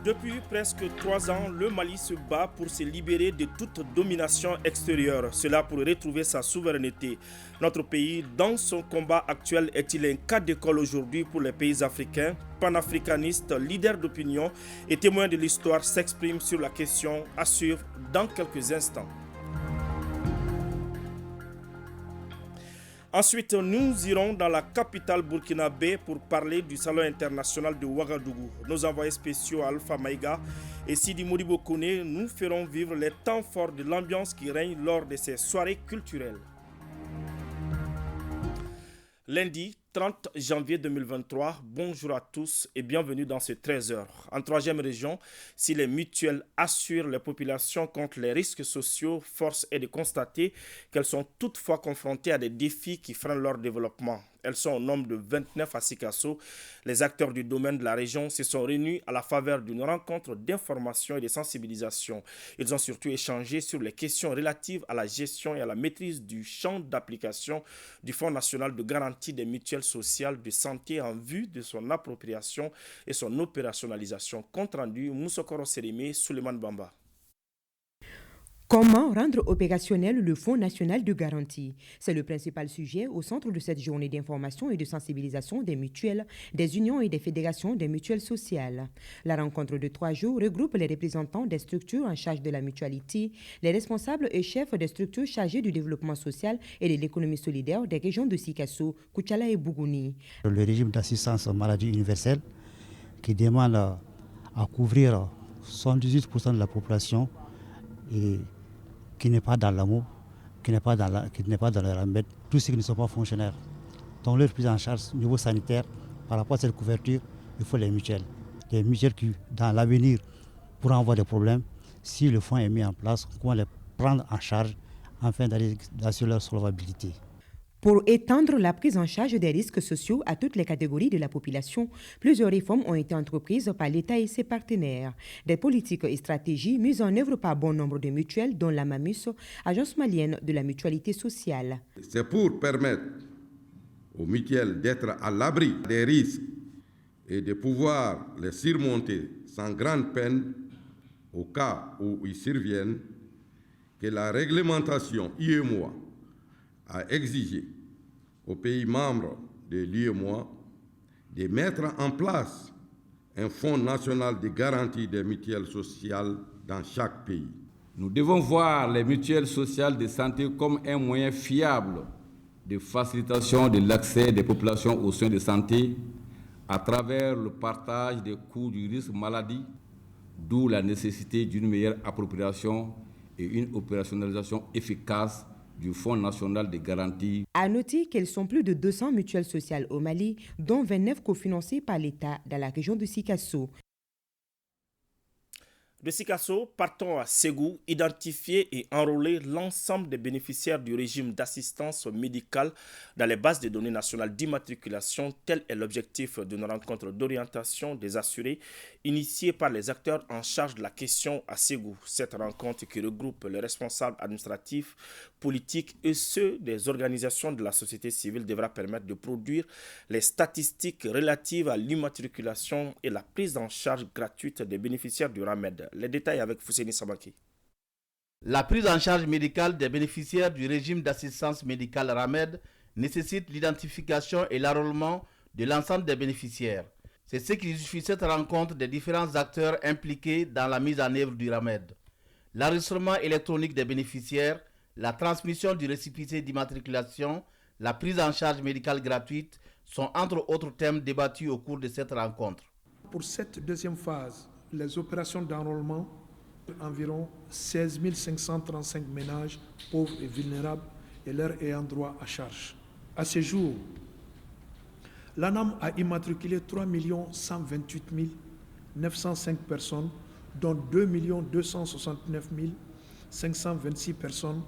Depuis presque 3 ans, le Mali se bat pour se libérer de toute domination extérieure. Cela pour retrouver sa souveraineté. Notre pays, dans son combat actuel, est-il un cas d'école aujourd'hui pour les pays africains? Panafricanistes, leaders d'opinion et témoins de l'histoire s'expriment sur la question à suivre dans quelques instants. Ensuite, nous irons dans la capitale burkinabé pour parler du Salon international de Ouagadougou. Nos envoyés spéciaux Alpha Maïga et Sidi Modibo Kone nous feront vivre les temps forts de l'ambiance qui règne lors de ces soirées culturelles. Lundi 30 janvier 2023, bonjour à tous et bienvenue dans ce 13h. En troisième région, si les mutuelles assurent les populations contre les risques sociaux, force est de constater qu'elles sont toutefois confrontées à des défis qui freinent leur développement. Elles sont au nombre de 29 à Sikasso. Les acteurs du domaine de la région se sont réunis à la faveur d'une rencontre d'information et de sensibilisation. Ils ont surtout échangé sur les questions relatives à la gestion et à la maîtrise du champ d'application du Fonds national de garantie des mutuelles sociales de santé en vue de son appropriation et son opérationnalisation. Compte rendu, Moussokoro Sérimé, Souleymane Bamba. Comment rendre opérationnel le Fonds national de garantie? C'est le principal sujet au centre de cette journée d'information et de sensibilisation des mutuelles, des unions et des fédérations des mutuelles sociales. La rencontre de 3 jours regroupe les représentants des structures en charge de la mutualité, les responsables et chefs des structures chargées du développement social et de l'économie solidaire des régions de Sikasso, Koutiala et Bougouni. Le régime d'assistance maladie universelle qui demande à couvrir 78% de la population et qui n'est pas dans l'amour, qui n'est pas dans le RAMED, tous ceux qui ne sont pas fonctionnaires. Donc leur prise en charge au niveau sanitaire, par rapport à cette couverture, il faut les mutuelles. Les mutuelles qui, dans l'avenir, pourront avoir des problèmes, si le fonds est mis en place, comment les prendre en charge afin d'assurer leur solvabilité. Pour étendre la prise en charge des risques sociaux à toutes les catégories de la population, plusieurs réformes ont été entreprises par l'État et ses partenaires. Des politiques et stratégies mises en œuvre par bon nombre de mutuelles, dont la MAMUS, agence malienne de la mutualité sociale. C'est pour permettre aux mutuelles d'être à l'abri des risques et de pouvoir les surmonter sans grande peine au cas où ils surviennent que la réglementation UEMOA a exigé aux pays membres de l'UEMOA de mettre en place un fonds national de garantie des mutuelles sociales dans chaque pays. Nous devons voir les mutuelles sociales de santé comme un moyen fiable de facilitation de l'accès des populations aux soins de santé à travers le partage des coûts du risque maladie, d'où la nécessité d'une meilleure appropriation et une opérationnalisation efficace du Fonds national de garantie. À noter qu'elles sont plus de 200 mutuelles sociales au Mali, dont 29 cofinancées par l'État dans la région de Sikasso. De Sikasso, partons à Ségou, identifier et enrôler l'ensemble des bénéficiaires du régime d'assistance médicale dans les bases de données nationales d'immatriculation. Tel est l'objectif d'une rencontre d'orientation des assurés initiée par les acteurs en charge de la question à Ségou. Cette rencontre qui regroupe les responsables administratifs, politiques et ceux des organisations de la société civile devra permettre de produire les statistiques relatives à l'immatriculation et la prise en charge gratuite des bénéficiaires du RAMED. Les détails avec Fousséni Sabaki. La prise en charge médicale des bénéficiaires du régime d'assistance médicale RAMED nécessite l'identification et l'enrôlement de l'ensemble des bénéficiaires. C'est ce qui justifie cette rencontre des différents acteurs impliqués dans la mise en œuvre du RAMED. L'enregistrement électronique des bénéficiaires, la transmission du récépissé d'immatriculation, la prise en charge médicale gratuite sont entre autres thèmes débattus au cours de cette rencontre. Pour cette deuxième phase, les opérations d'enrôlement, environ 16 535 ménages pauvres et vulnérables et leurs ayant droit à charge. À ce jour, l'ANAM a immatriculé 3 128 905 personnes, dont 2 269 526 personnes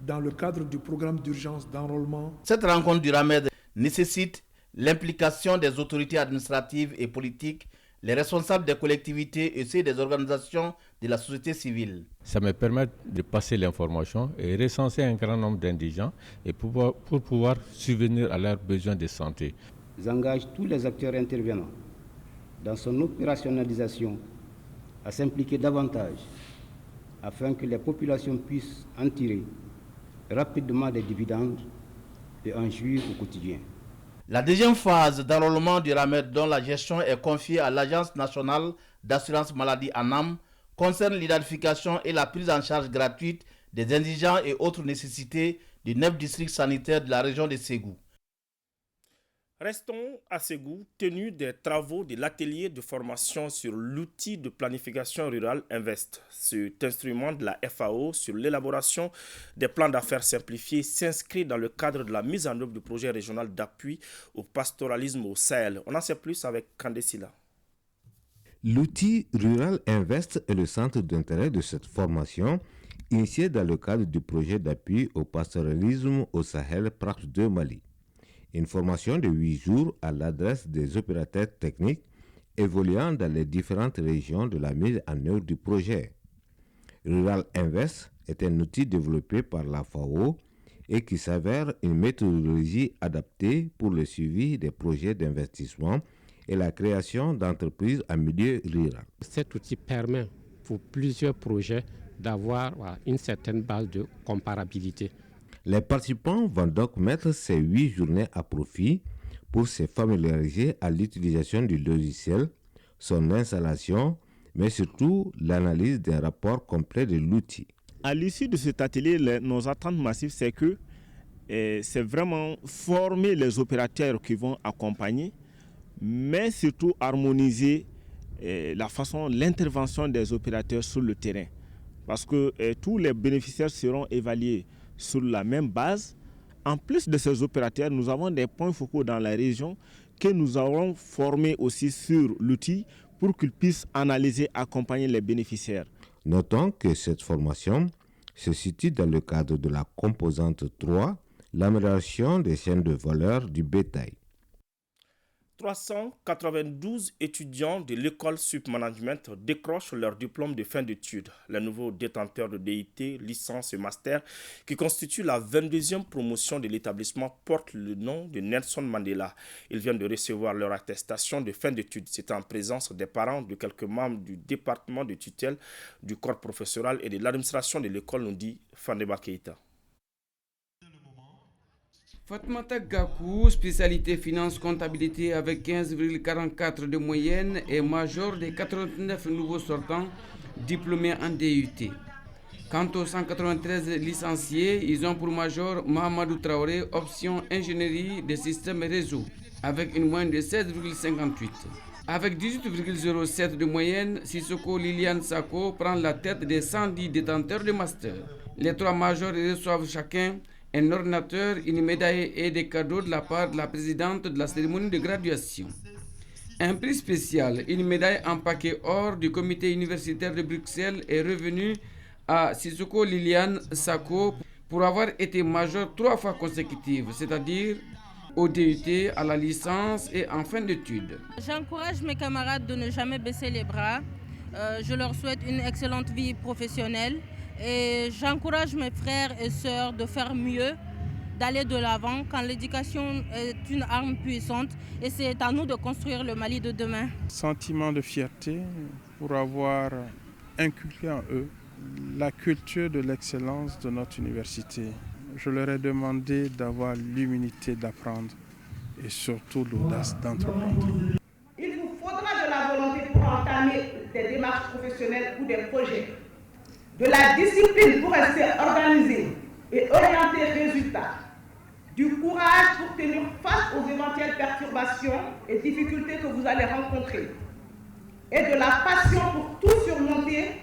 dans le cadre du programme d'urgence d'enrôlement. Cette rencontre du RAMED nécessite l'implication des autorités administratives et politiques, les responsables des collectivités et ceux des organisations de la société civile. Ça me permet de passer l'information et recenser un grand nombre d'indigents et pour pouvoir subvenir à leurs besoins de santé. J'engage tous les acteurs intervenants dans son opérationnalisation à s'impliquer davantage afin que les populations puissent en tirer rapidement des dividendes et en jouir au quotidien. La deuxième phase d'enrôlement du RAMED, dont la gestion est confiée à l'Agence nationale d'assurance maladie ANAM, concerne l'identification et la prise en charge gratuite des indigents et autres nécessités du 9 districts sanitaires de la région de Ségou. Restons à Ségou, tenu des travaux de l'atelier de formation sur l'outil de planification rurale Invest. Cet instrument de la FAO sur l'élaboration des plans d'affaires simplifiés s'inscrit dans le cadre de la mise en œuvre du projet régional d'appui au pastoralisme au Sahel. On en sait plus avec Kandesila. L'outil Rural Invest est le centre d'intérêt de cette formation, initiée dans le cadre du projet d'appui au pastoralisme au Sahel PRAPS 2 Mali. Une formation de 8 jours à l'adresse des opérateurs techniques évoluant dans les différentes régions de la mise en œuvre du projet. Rural Invest est un outil développé par la FAO et qui s'avère une méthodologie adaptée pour le suivi des projets d'investissement et la création d'entreprises en milieu rural. Cet outil permet pour plusieurs projets d'avoir une certaine base de comparabilité. Les participants vont donc mettre ces 8 journées à profit pour se familiariser à l'utilisation du logiciel, son installation, mais surtout l'analyse d'un rapport complet de l'outil. À l'issue de cet atelier, nos attentes massives, c'est que c'est vraiment former les opérateurs qui vont accompagner, mais surtout harmoniser l'intervention des opérateurs sur le terrain. Parce que tous les bénéficiaires seront évalués sur la même base. En plus de ces opérateurs, nous avons des points focaux dans la région que nous aurons formés aussi sur l'outil pour qu'ils puissent analyser, accompagner les bénéficiaires. Notons que cette formation se situe dans le cadre de la composante 3, l'amélioration des chaînes de valeur du bétail. 392 étudiants de l'école Sup Management décrochent leur diplôme de fin d'études. Les nouveaux détenteurs de DIT, licence et master qui constituent la 22e promotion de l'établissement portent le nom de Nelson Mandela. Ils viennent de recevoir leur attestation de fin d'études. C'est en présence des parents, de quelques membres du département de tutelle, du corps professoral et de l'administration de l'école, nous dit Fandeba Keita. Fatmata Gakou, spécialité finance comptabilité avec 15,44 de moyenne et major des 89 nouveaux sortants diplômés en DUT. Quant aux 193 licenciés, ils ont pour major Mahamadou Traoré, option ingénierie des systèmes et réseaux, avec une moyenne de 16,58. Avec 18,07 de moyenne, Sissoko Liliane Sako prend la tête des 110 détenteurs de master. Les trois majors reçoivent chacun un ordinateur, une médaille et des cadeaux de la part de la présidente de la cérémonie de graduation. Un prix spécial, une médaille en paquet or du comité universitaire de Bruxelles est revenu à Sissoko Liliane Sako pour avoir été major 3 fois consécutives, c'est-à-dire au DUT, à la licence et en fin d'études. J'encourage mes camarades de ne jamais baisser les bras. Je leur souhaite une excellente vie professionnelle. Et j'encourage mes frères et sœurs de faire mieux, d'aller de l'avant quand l'éducation est une arme puissante et c'est à nous de construire le Mali de demain. Sentiment de fierté pour avoir inculqué en eux la culture de l'excellence de notre université. Je leur ai demandé d'avoir l'humilité d'apprendre et surtout l'audace d'entreprendre. Il vous faudra de la volonté pour entamer des démarches professionnelles ou des projets. De la discipline pour rester organisé et orienté résultat, du courage pour tenir face aux éventuelles perturbations et difficultés que vous allez rencontrer, et de la passion pour tout surmonter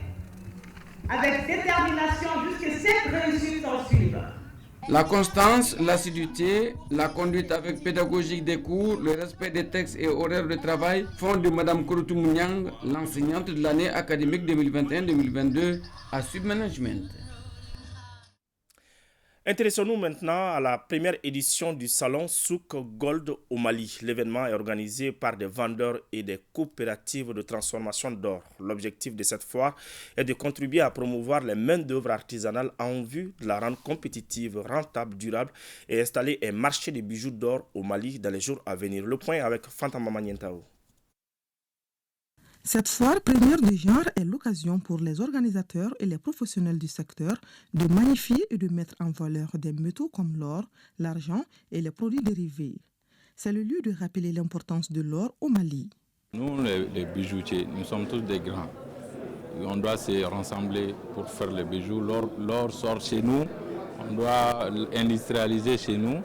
avec détermination jusqu'à cette réussite en suivre. La constance, l'assiduité, la conduite avec pédagogique des cours, le respect des textes et horaires de travail font de Mme Kouroutou Mouniang l'enseignante de l'année académique 2021-2022 à Submanagement. Intéressons-nous maintenant à la première édition du salon Souk Gold au Mali. L'événement est organisé par des vendeurs et des coopératives de transformation d'or. L'objectif de cette foire est de contribuer à promouvoir les main-d'œuvre artisanales en vue de la rendre compétitive, rentable, durable et installer un marché de bijoux d'or au Mali dans les jours à venir. Le point avec Fantama Manientao. Cette foire première du genre est l'occasion pour les organisateurs et les professionnels du secteur de magnifier et de mettre en valeur des métaux comme l'or, l'argent et les produits dérivés. C'est le lieu de rappeler l'importance de l'or au Mali. Nous, les bijoutiers, nous sommes tous des grands. On doit se rassembler pour faire les bijoux. L'or sort chez nous, on doit l'industrialiser chez nous,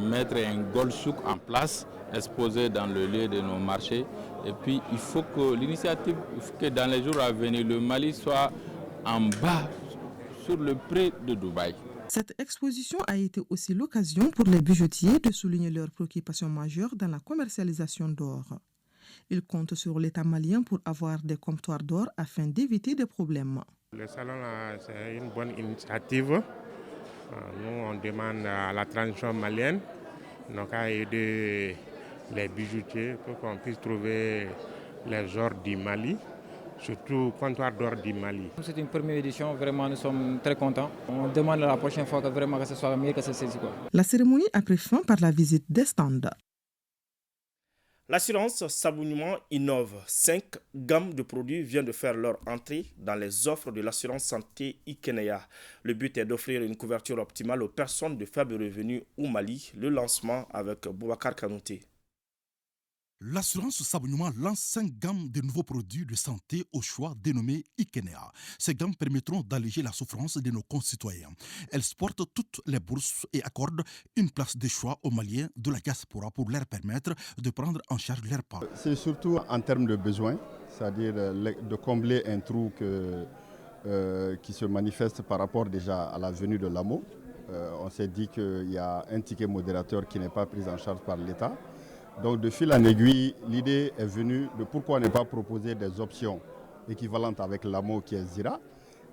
mettre un gold souk en place, exposé dans le lieu de nos marchés. Et puis il faut que l'initiative, que dans les jours à venir, le Mali soit en bas sur le prix de Dubaï. Cette exposition a été aussi l'occasion pour les bijoutiers de souligner leurs préoccupations majeures dans la commercialisation d'or. Ils comptent sur l'État malien pour avoir des comptoirs d'or afin d'éviter des problèmes. Le salon, c'est une bonne initiative. Nous, on demande à la transition malienne donc à aider les bijoutiers pour qu'on puisse trouver les ors du Mali, surtout comptoir d'or du Mali. C'est une première édition, vraiment nous sommes très contents. On demande la prochaine fois que vraiment que ce soit mieux que ceci. La cérémonie a pris fin par la visite des stands. L'assurance Sabounement innove. 5 gammes de produits viennent de faire leur entrée dans les offres de l'assurance santé Ikenea. Le but est d'offrir une couverture optimale aux personnes de faible revenu au Mali. Le lancement avec Boubacar Kanouté. L'assurance Sabounement lance 5 gammes de nouveaux produits de santé au choix dénommés Ikenea. Ces gammes permettront d'alléger la souffrance de nos concitoyens. Elles sportent toutes les bourses et accordent une place de choix aux Maliens de la diaspora pour leur permettre de prendre en charge leur part. C'est surtout en termes de besoins, c'est-à-dire de combler un trou qui se manifeste par rapport déjà à la venue de l'AMO. On s'est dit qu'il y a un ticket modérateur qui n'est pas pris en charge par l'État. Donc de fil en aiguille, l'idée est venue de pourquoi ne pas proposer des options équivalentes avec l'AMO qui est Zira,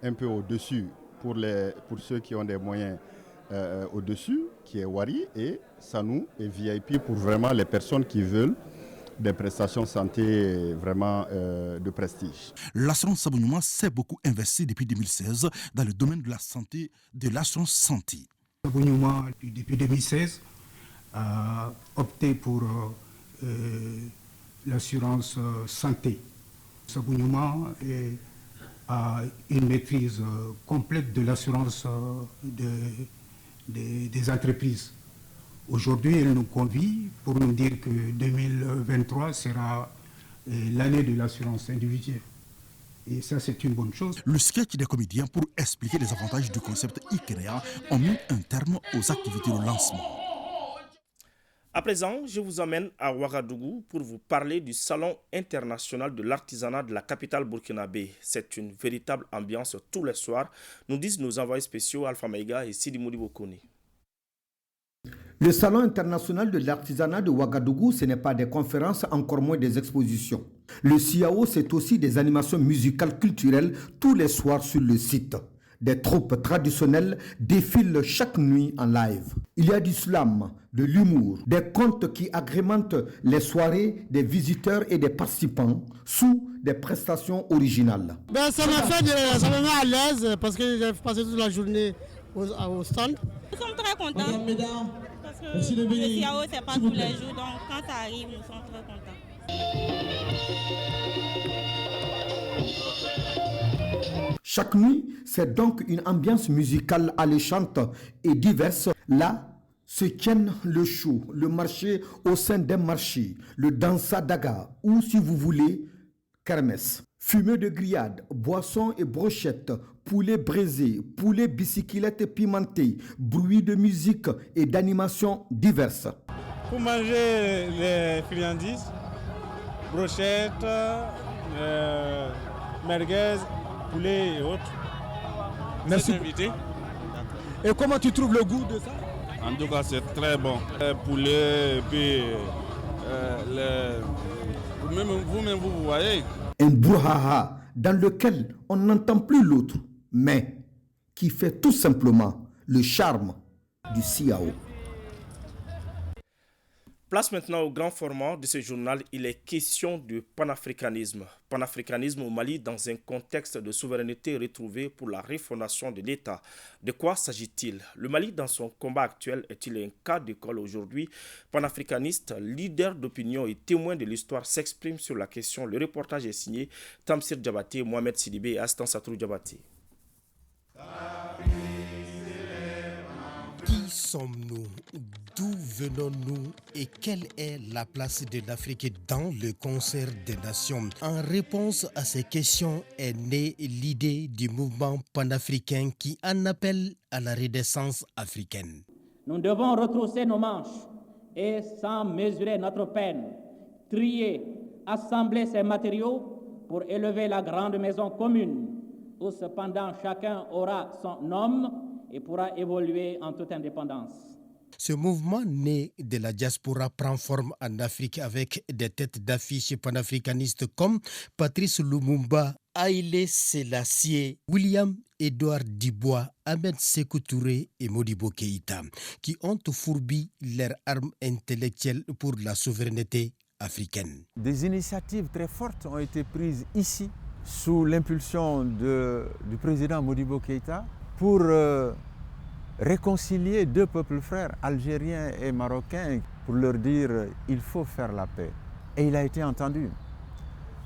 un peu au-dessus pour ceux qui ont des moyens au-dessus, qui est Wari, et Sanou et VIP pour vraiment les personnes qui veulent des prestations santé vraiment de prestige. L'assurance Sabounement s'est beaucoup investi depuis 2016 dans le domaine de la santé, de l'assurance santé. Sabounement, depuis 2016, a opté pour l'assurance santé. Sabounement a une maîtrise complète de l'assurance des entreprises. Aujourd'hui, elle nous convie pour nous dire que 2023 sera l'année de l'assurance individuelle. Et ça, c'est une bonne chose. Le sketch des comédiens pour expliquer les avantages du concept Ikenea ont mis un terme aux activités de lancement. À présent, je vous emmène à Ouagadougou pour vous parler du Salon international de l'artisanat de la capitale burkinabé. C'est une véritable ambiance tous les soirs, nous disent nos envoyés spéciaux Alpha Maïga et Sidi Moudi Bokoni. Le Salon international de l'artisanat de Ouagadougou, ce n'est pas des conférences, encore moins des expositions. Le CIAO, c'est aussi des animations musicales culturelles tous les soirs sur le site. Des troupes traditionnelles défilent chaque nuit en live. Il y a du slam, de l'humour, des contes qui agrémentent les soirées des visiteurs et des participants sous des prestations originales. Ça me met à l'aise parce que j'ai passé toute la journée au stand. Nous sommes très contents parce que le CIAO, ce n'est pas tous les jours, donc quand ça arrive, nous sommes très contents. Chaque nuit, c'est donc une ambiance musicale alléchante et diverse. Là se tiennent le show, le marché au sein d'un marché, le dansa daga ou, si vous voulez, kermesse. Fumée de grillades, boissons et brochettes, poulet braisé, poulet bicyclette pimenté, bruit de musique et d'animations diverses. Pour manger les friandises, brochettes, merguez, poulet et autres. Merci. Et comment tu trouves le goût de ça? En tout cas, c'est très bon. Poulet, et puis vous-même, vous voyez. Un brouhaha dans lequel on n'entend plus l'autre, mais qui fait tout simplement le charme du CIAO. Place maintenant au grand format de ce journal, il est question de panafricanisme. Panafricanisme au Mali dans un contexte de souveraineté retrouvée pour la refondation de l'État. De quoi s'agit-il? Le Mali dans son combat actuel est-il un cas d'école aujourd'hui? Panafricaniste, leader d'opinion et témoin de l'histoire s'exprime sur la question. Le reportage est signé Tamsir Diabaté, Mohamed Sidibé et Astan Satrou Diabaté. Qui sommes-nous? D'où venons-nous et quelle est la place de l'Afrique dans le concert des nations? En réponse à ces questions est née l'idée du mouvement panafricain qui en appelle à la renaissance africaine. Nous devons retrousser nos manches et, sans mesurer notre peine, trier, assembler ces matériaux pour élever la grande maison commune, où cependant chacun aura son homme et pourra évoluer en toute indépendance. Ce mouvement né de la diaspora prend forme en Afrique avec des têtes d'affiche panafricanistes comme Patrice Lumumba, Haïlé Sélassié, William Edouard Dubois, Ahmed Sékou Touré et Modibo Keïta, qui ont fourbi leurs armes intellectuelles pour la souveraineté africaine. Des initiatives très fortes ont été prises ici sous l'impulsion du président Modibo Keïta pour réconcilier deux peuples frères, algériens et marocains, pour leur dire il faut faire la paix. Et il a été entendu.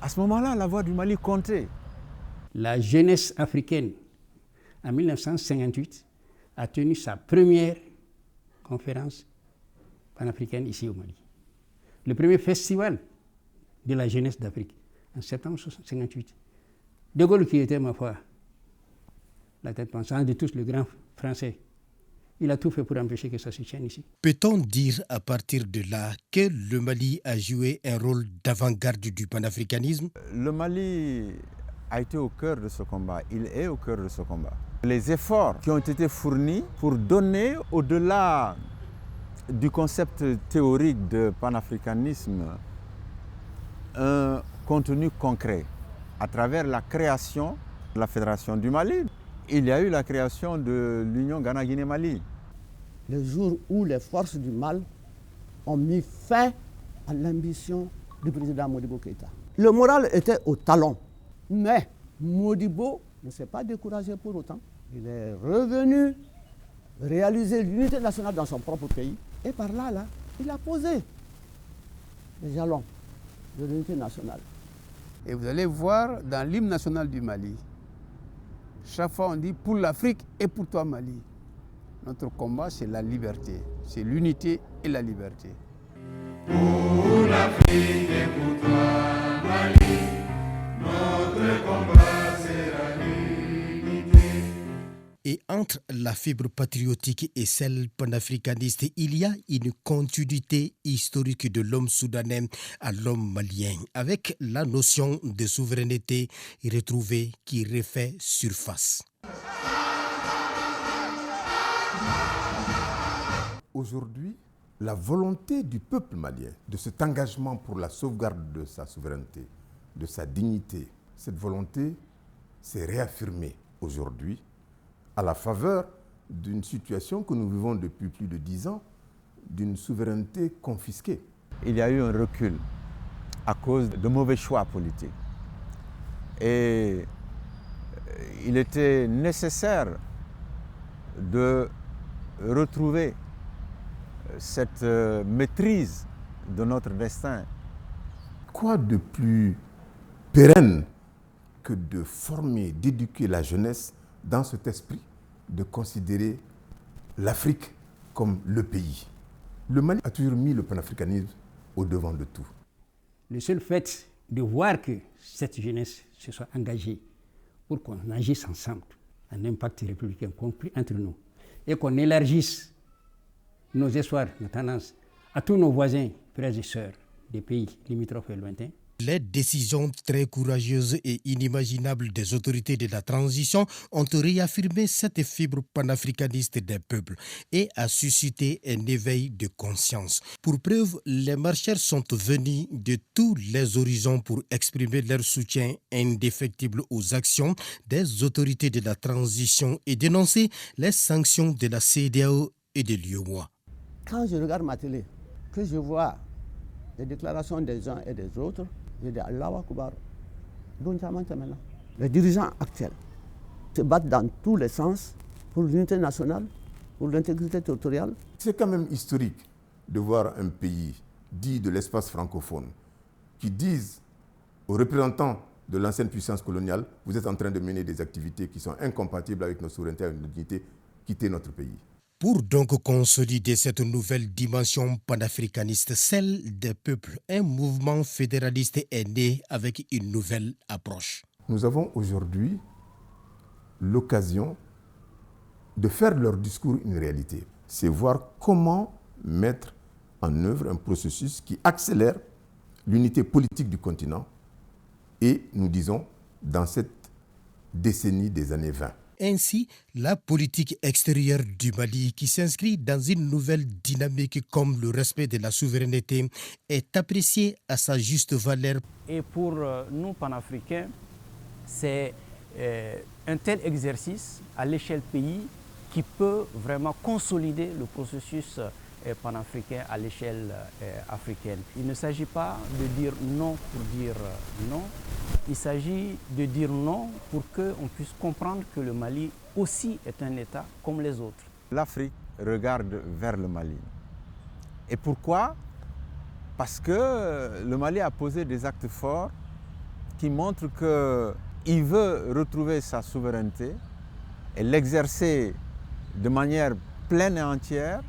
À ce moment-là, la voix du Mali comptait. La jeunesse africaine, en 1958, a tenu sa première conférence panafricaine ici au Mali. Le premier festival de la jeunesse d'Afrique, en septembre 1958. De Gaulle, qui était, ma foi, la tête pensante de tous les grands Français, il a tout fait pour empêcher que ça se tienne ici. Peut-on dire à partir de là que le Mali a joué un rôle d'avant-garde du panafricanisme? Le Mali a été au cœur de ce combat, il est au cœur de ce combat. Les efforts qui ont été fournis pour donner, au-delà du concept théorique de panafricanisme, un contenu concret à travers la création de la Fédération du Mali. Il y a eu la création de l'Union Ghana-Guinée-Mali. Le jour où les forces du mal ont mis fin à l'ambition du président Modibo Keïta. Le moral était au talon, mais Modibo ne s'est pas découragé pour autant. Il est revenu réaliser l'unité nationale dans son propre pays et par là, il a posé les jalons de l'unité nationale. Et vous allez voir dans l'hymne national du Mali, chaque fois on dit pour l'Afrique et pour toi Mali. Notre combat c'est la liberté, c'est l'unité et la liberté. Pour l'Afrique et pour toi Mali, notre combat sera l'unité. Et entre la fibre patriotique et celle panafricaniste, il y a une continuité historique de l'homme soudanais à l'homme malien, avec la notion de souveraineté retrouvée qui refait surface. Aujourd'hui, la volonté du peuple malien de cet engagement pour la sauvegarde de sa souveraineté, de sa dignité, cette volonté s'est réaffirmée aujourd'hui à la faveur d'une situation que nous vivons depuis plus de 10 ans, d'une souveraineté confisquée. Il y a eu un recul à cause de mauvais choix politiques. Et il était nécessaire de retrouver cette maîtrise de notre destin. Quoi de plus pérenne que de former, d'éduquer la jeunesse dans cet esprit de considérer l'Afrique comme le pays. Le Mali a toujours mis le panafricanisme au devant de tout. Le seul fait de voir que cette jeunesse se soit engagée pour qu'on agisse ensemble, un impact républicain compris entre nous, et qu'on élargisse nos espoirs, nos tendances à tous nos voisins, frères et sœurs des pays limitrophes et lointains. Les décisions très courageuses et inimaginables des autorités de la transition ont réaffirmé cette fibre panafricaniste des peuples et a suscité un éveil de conscience. Pour preuve, les marcheurs sont venus de tous les horizons pour exprimer leur soutien indéfectible aux actions des autorités de la transition et dénoncer les sanctions de la CEDEAO et de l'UEMOA. Quand je regarde ma télé, que je vois les déclarations des uns et des autres, je dis Allahu Akbar. Les dirigeants actuels se battent dans tous les sens pour l'unité nationale, pour l'intégrité territoriale. C'est quand même historique de voir un pays dit de l'espace francophone qui disent aux représentants de l'ancienne puissance coloniale, vous êtes en train de mener des activités qui sont incompatibles avec notre souveraineté et notre dignité, quittez notre pays. Pour donc consolider cette nouvelle dimension panafricaniste, celle des peuples, un mouvement fédéraliste est né avec une nouvelle approche. Nous avons aujourd'hui l'occasion de faire leur discours une réalité. C'est voir comment mettre en œuvre un processus qui accélère l'unité politique du continent et, nous disons, dans cette décennie des années 20. Ainsi, la politique extérieure du Mali, qui s'inscrit dans une nouvelle dynamique comme le respect de la souveraineté, est appréciée à sa juste valeur. Et pour nous, panafricains, c'est un tel exercice à l'échelle pays qui peut vraiment consolider le processus panafricain à l'échelle africaine. Il ne s'agit pas de dire non pour dire non, il s'agit de dire non pour qu'on puisse comprendre que le Mali aussi est un État comme les autres. L'Afrique regarde vers le Mali. Et pourquoi? Parce que le Mali a posé des actes forts qui montrent qu'il veut retrouver sa souveraineté et l'exercer de manière pleine et entière.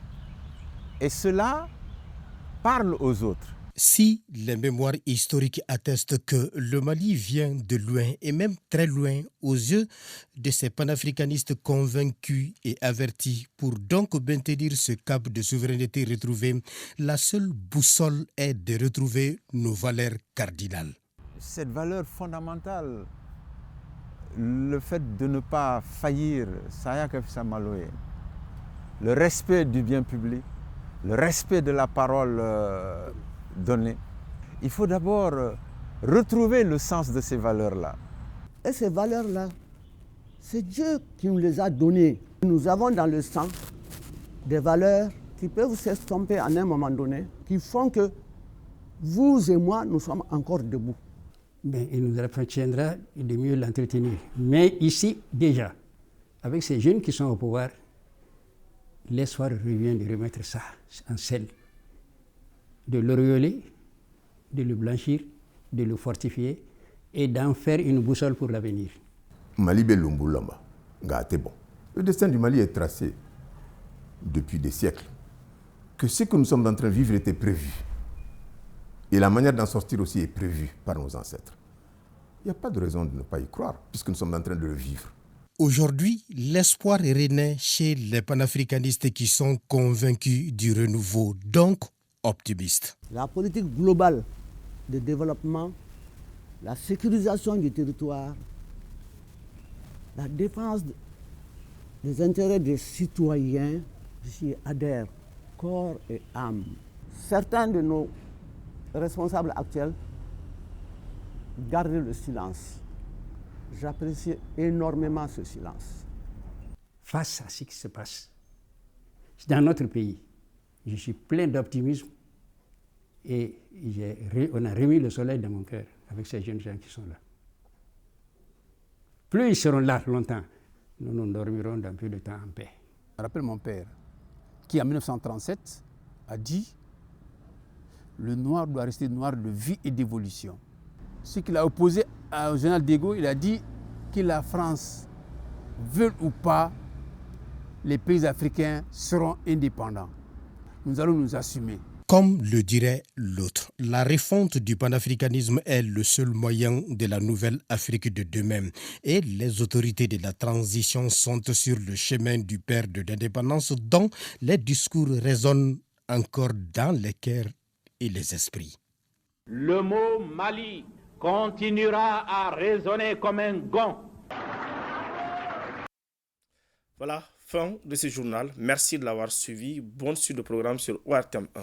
Et cela parle aux autres. Si les mémoires historiques attestent que le Mali vient de loin et même très loin aux yeux de ces panafricanistes convaincus et avertis pour donc maintenir ce cap de souveraineté retrouvé, la seule boussole est de retrouver nos valeurs cardinales. Cette valeur fondamentale, le fait de ne pas faillir, le respect du bien public, le respect de la parole donnée. Il faut d'abord retrouver le sens de ces valeurs-là. Et ces valeurs-là, c'est Dieu qui nous les a données. Nous avons dans le sang des valeurs qui peuvent s'estomper à un moment donné, qui font que vous et moi, nous sommes encore debout. Ben, il nous appartiendra de mieux l'entretenir. Mais ici, déjà, avec ces jeunes qui sont au pouvoir, l'espoir revient de remettre ça en scène, de l'auréoler, de le blanchir, de le fortifier et d'en faire une boussole pour l'avenir. Mali Belumbulamba, bon. Le destin du Mali est tracé depuis des siècles. Que ce que nous sommes en train de vivre était prévu. Et la manière d'en sortir aussi est prévue par nos ancêtres. Il n'y a pas de raison de ne pas y croire, puisque nous sommes en train de le vivre. Aujourd'hui, l'espoir renaît chez les panafricanistes qui sont convaincus du renouveau, donc optimistes. La politique globale de développement, la sécurisation du territoire, la défense des intérêts des citoyens, j'y adhère corps et âme. Certains de nos responsables actuels gardent le silence. J'apprécie énormément ce silence. Face à ce qui se passe dans notre pays, je suis plein d'optimisme et on a remis le soleil dans mon cœur avec ces jeunes gens qui sont là. Plus ils seront là longtemps, nous dormirons dans peu de temps en paix. Je rappelle mon père qui en 1937 a dit « Le noir doit rester noir de vie et d'évolution ». Ce qu'il a opposé au général de Gaulle, il a dit que la France, veuille ou pas, les pays africains seront indépendants. Nous allons nous assumer. Comme le dirait l'autre, la refonte du panafricanisme est le seul moyen de la nouvelle Afrique de demain. Et les autorités de la transition sont sur le chemin du père de l'indépendance dont les discours résonnent encore dans les cœurs et les esprits. Le mot Mali continuera à résonner comme un gong. Voilà, fin de ce journal. Merci de l'avoir suivi. Bonne suite de programme sur ORTM 1.